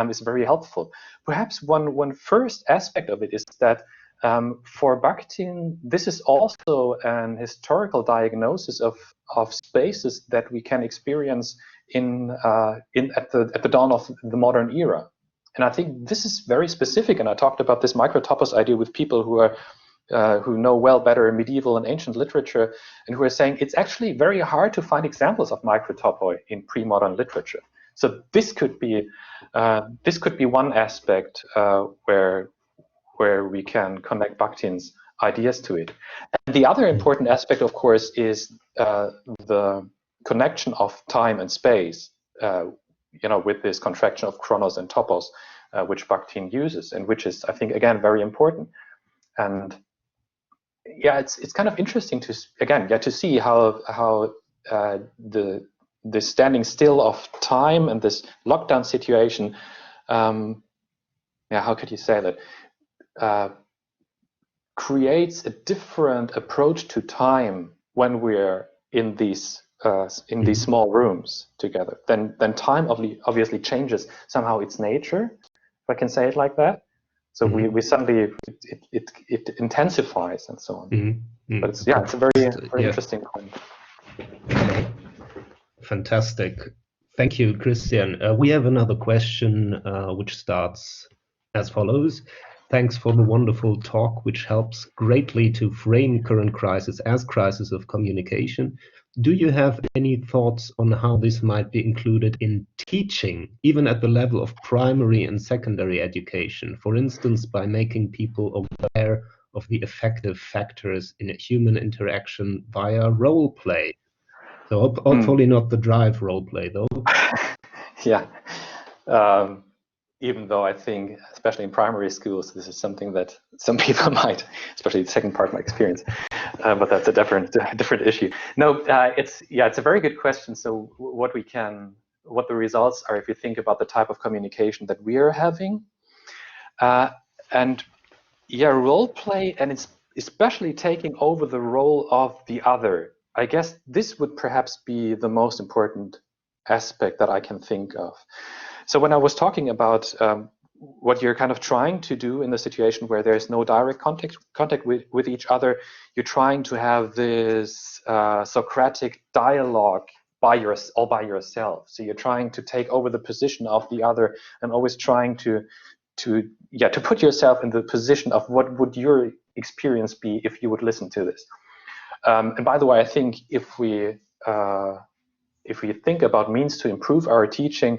is very helpful. Perhaps one first aspect of it is that for Bakhtin, this is also an historical diagnosis of spaces that we can experience at the dawn of the modern era. And I think this is very specific. And I talked about this microtopos idea with people who know well better medieval and ancient literature, and who are saying it's actually very hard to find examples of microtopoi in pre-modern literature. So this could be one aspect where we can connect Bakhtin's ideas to it. And the other important aspect, of course, is the connection of time and space, with this contraction of chronos and topos, which Bakhtin uses, and which is, I think, again, very important. And yeah, it's kind of interesting to see how the standing still of time and this lockdown situation, how could you say that, creates a different approach to time when we're in these small rooms together. Then time obviously changes somehow its nature, if I can say it like that. So we suddenly it intensifies and so on. But it's a very interesting point. Fantastic. Thank you, Christian. We have another question which starts as follows. Thanks for the wonderful talk, which helps greatly to frame current crisis as crisis of communication. Do you have any thoughts on how this might be included in teaching, even at the level of primary and secondary education? For instance, by making people aware of the effective factors in a human interaction via role play. So hopefully not the drive role play, though. Yeah. Even though I think, especially in primary schools, this is something that some people might, especially the second part of my experience, but that's a different issue. No, it's a very good question. So what the results are, if you think about the type of communication that we are having, and role play, and it's especially taking over the role of the other. I guess this would perhaps be the most important aspect that I can think of. So when I was talking about what you're kind of trying to do in the situation where there's no direct contact with each other, you're trying to have this Socratic dialogue all by yourself. So you're trying to take over the position of the other and always trying to put yourself in the position of what would your experience be if you would listen to this. And by the way, I think if we think about means to improve our teaching,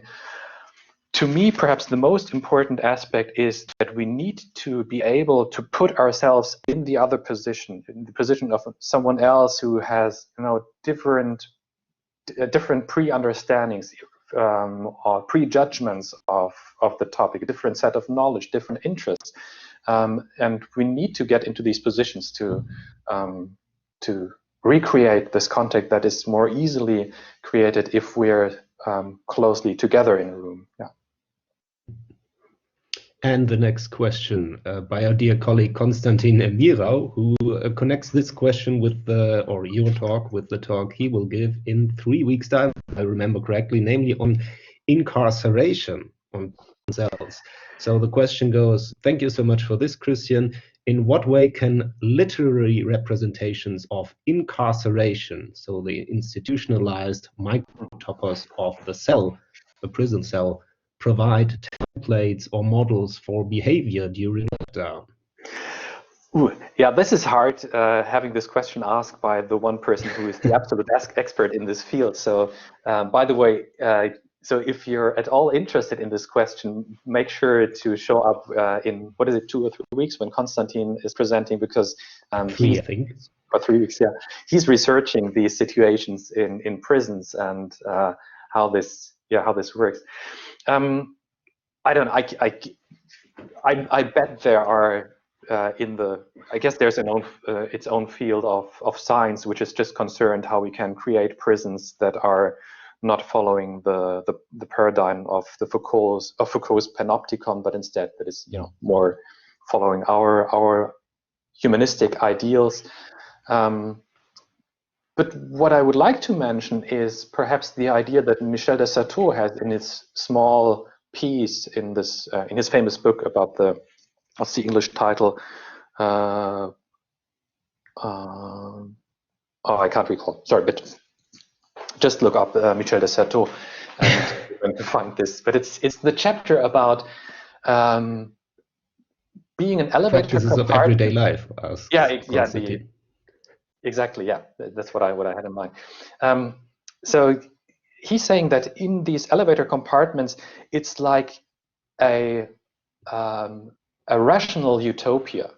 to me, perhaps the most important aspect is that we need to be able to put ourselves in the other position, in the position of someone else who has, different pre-understandings or prejudgments of the topic, a different set of knowledge, different interests, and we need to get into these positions to recreate this contact that is more easily created if we're closely together in a room. Yeah. And the next question by our dear colleague Konstantin Emirau, who connects this question with your talk with the talk he will give in 3 weeks' time, if I remember correctly, namely on incarceration on cells. So the question goes, thank you so much for this, Christian. In what way can literary representations of incarceration, so the institutionalized microtopos of the cell, the prison cell, provide templates or models for behavior during lockdown? Yeah, this is hard, having this question asked by the one person who is the absolute expert in this field. So, by the way, so if you're at all interested in this question, make sure to show up in, 2 or 3 weeks when Konstantin is presenting, because 3, I think. Or 3 weeks, yeah. He's researching these situations in prisons and how this works. I don't know. I bet there are I guess there's its own field of science, which is just concerned how we can create prisons that are not following the paradigm of Foucault's panopticon, but instead that is more following our humanistic ideals. But what I would like to mention is perhaps the idea that Michel de Certeau has in his small piece in this in his famous book about what's the English title? I can't recall. Sorry, but just look up Michel de Certeau and you're going to find this. But it's the chapter about being an elevator practices of everyday life. Exactly. Yeah, that's what I had in mind. So he's saying that in these elevator compartments, it's like a rational utopia,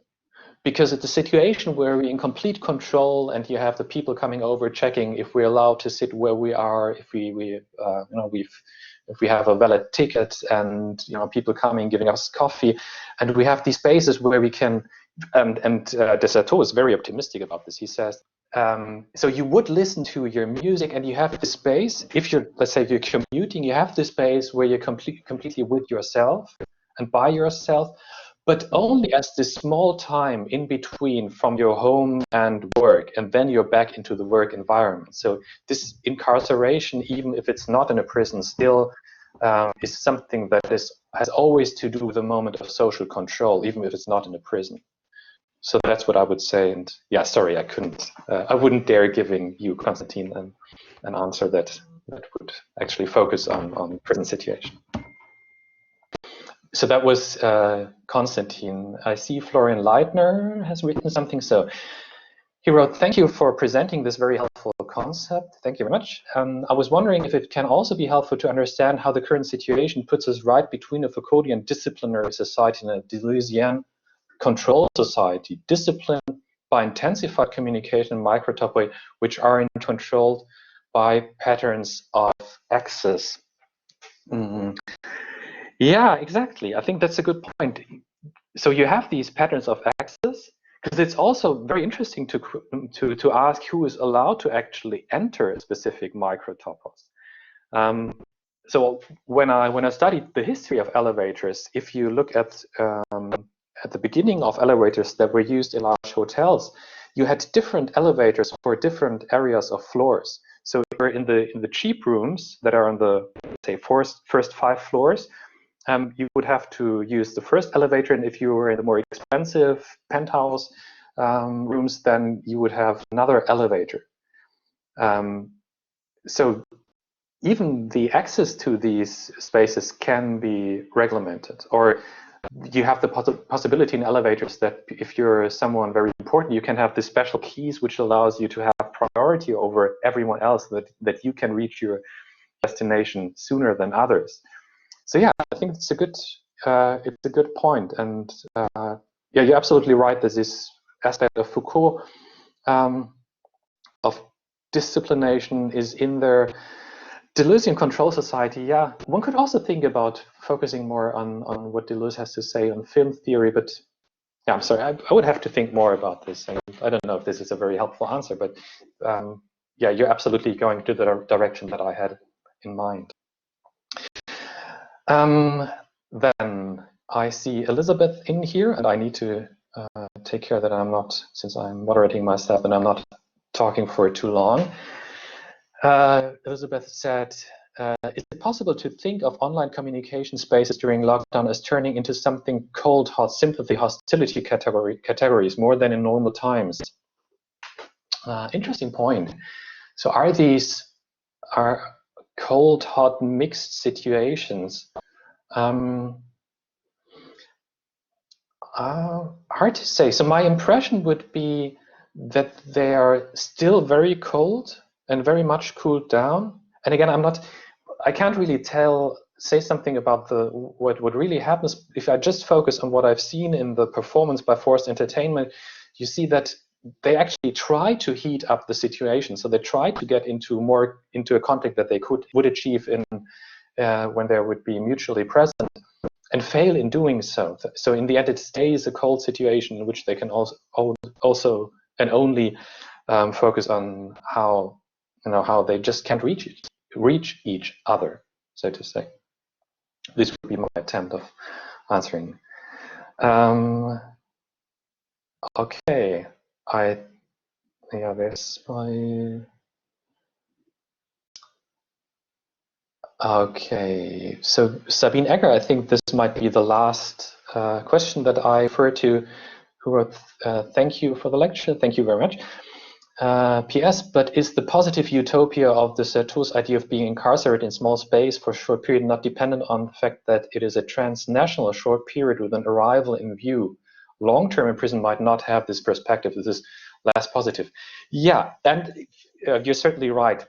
because it's a situation where we're in complete control, and you have the people coming over checking if we're allowed to sit where we are, if we have a valid ticket, and people coming giving us coffee, and we have these spaces where we can. And de Certeau is very optimistic about this. He says, so you would listen to your music, and you have the space. If let's say you're commuting, you have the space where you're completely with yourself and by yourself, but only as this small time in between from your home and work, and then you're back into the work environment. So this incarceration, even if it's not in a prison, still is something that has always to do with a moment of social control, even if it's not in a prison. So that's what I would say. And yeah, sorry, I wouldn't dare giving you, Konstantin, an answer that would actually focus on prison situation. So that was Konstantin. I see Florian Leitner has written something. So he wrote, "Thank you for presenting this very helpful concept." Thank you very much. I was wondering if it can also be helpful to understand how the current situation puts us right between a Foucauldian disciplinary society and a Deleuzian control society, disciplined by intensified communication and microtopoi, which are controlled by patterns of access. Yeah, exactly. I think that's a good point. So you have these patterns of access, because it's also very interesting to ask who is allowed to actually enter a specific microtopos. So when I studied the history of elevators, if you look at the beginning of elevators that were used in large hotels, you had different elevators for different areas of floors. So if you're in the cheap rooms that are on the, say, first 5 floors, you would have to use the first elevator, and if you were in the more expensive penthouse rooms, then you would have another elevator. So even the access to these spaces can be regulated, or you have the possibility in elevators that if you're someone very important, you can have the special keys which allows you to have priority over everyone else, that you can reach your destination sooner than others. So yeah, I think it's a good point, and yeah, you're absolutely right. There's this aspect of Foucault of disciplination is in there. Deleuzean control society, yeah, one could also think about focusing more on what Deleuze has to say on film theory, but yeah, I'm sorry, I would have to think more about this, and I don't know if this is a very helpful answer, but yeah, you're absolutely going to the direction that I had in mind. Then I see Elizabeth in here, and I need to take care that I'm not, since I'm moderating myself, and I'm not talking for too long. Elizabeth said, is it possible to think of online communication spaces during lockdown as turning into something cold, hot, sympathy, hostility categories more than in normal times? Interesting point. So are these cold, hot, mixed situations? Hard to say. So my impression would be that they are still very cold and very much cooled down. And again, I can't really say something about what really happens. If I just focus on what I've seen in the performance by forced entertainment, you see that they actually try to heat up the situation. So they try to get into a conflict that they would achieve when they would be mutually present, and fail in doing so. So in the end, it stays a cold situation in which they can also and only focus on how they just can't reach each other, so to say. This would be my attempt of answering. Okay, there's my. Okay, so Sabine Egger, I think this might be the last question that I refer to, who wrote, thank you for the lecture, thank you very much. PS, but is the positive utopia of the Certeau's idea of being incarcerated in small space for a short period not dependent on the fact that it is a transnational short period with an arrival in view? Long-term imprisonment might not have this perspective. This is less positive. Yeah, and you're certainly right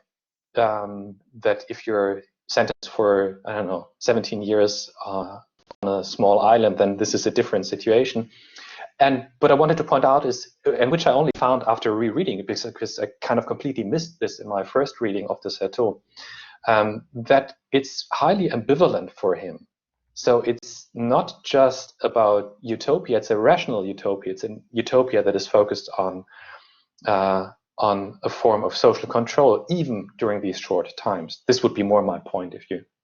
that if you're sentenced for, I don't know, 17 years on a small island, then this is a different situation. And what I wanted to point out is, and which I only found after rereading it, because I kind of completely missed this in my first reading of the Certeau, that it's highly ambivalent for him. So it's not just about utopia, it's a rational utopia. It's a utopia that is focused on a form of social control, even during these short times. This would be more my point.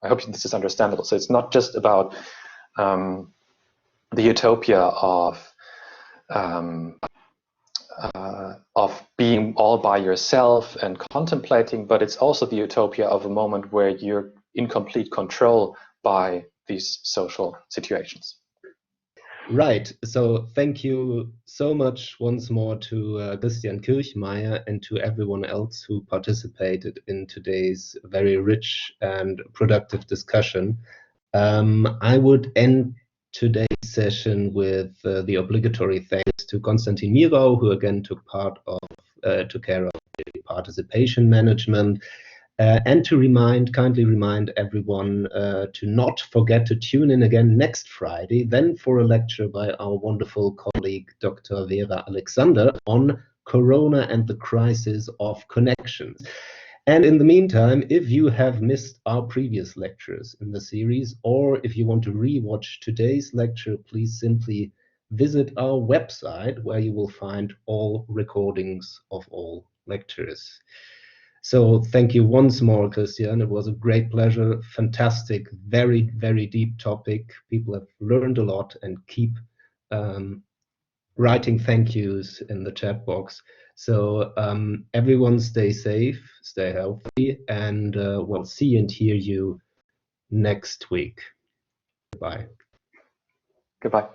I hope this is understandable. So it's not just about the utopia of being all by yourself and contemplating, but it's also the utopia of a moment where you're in complete control by these social situations. Right. So thank you so much once more to Christian Kirchmeier and to everyone else who participated in today's very rich and productive discussion. I would end today's session with the obligatory thanks to Konstantin Mirau, who again took care of the participation management. And to kindly remind everyone to not forget to tune in again next Friday, then for a lecture by our wonderful colleague, Dr. Vera Alexander, on Corona and the Crisis of Connections. And in the meantime, if you have missed our previous lectures in the series, or if you want to rewatch today's lecture, please simply visit our website where you will find all recordings of all lectures. So thank you once more, Christian. It was a great pleasure. Fantastic, very, very deep topic. People have learned a lot, and keep writing thank yous in the chat box. So everyone stay safe, stay healthy, and we'll see and hear you next week. Goodbye. Goodbye.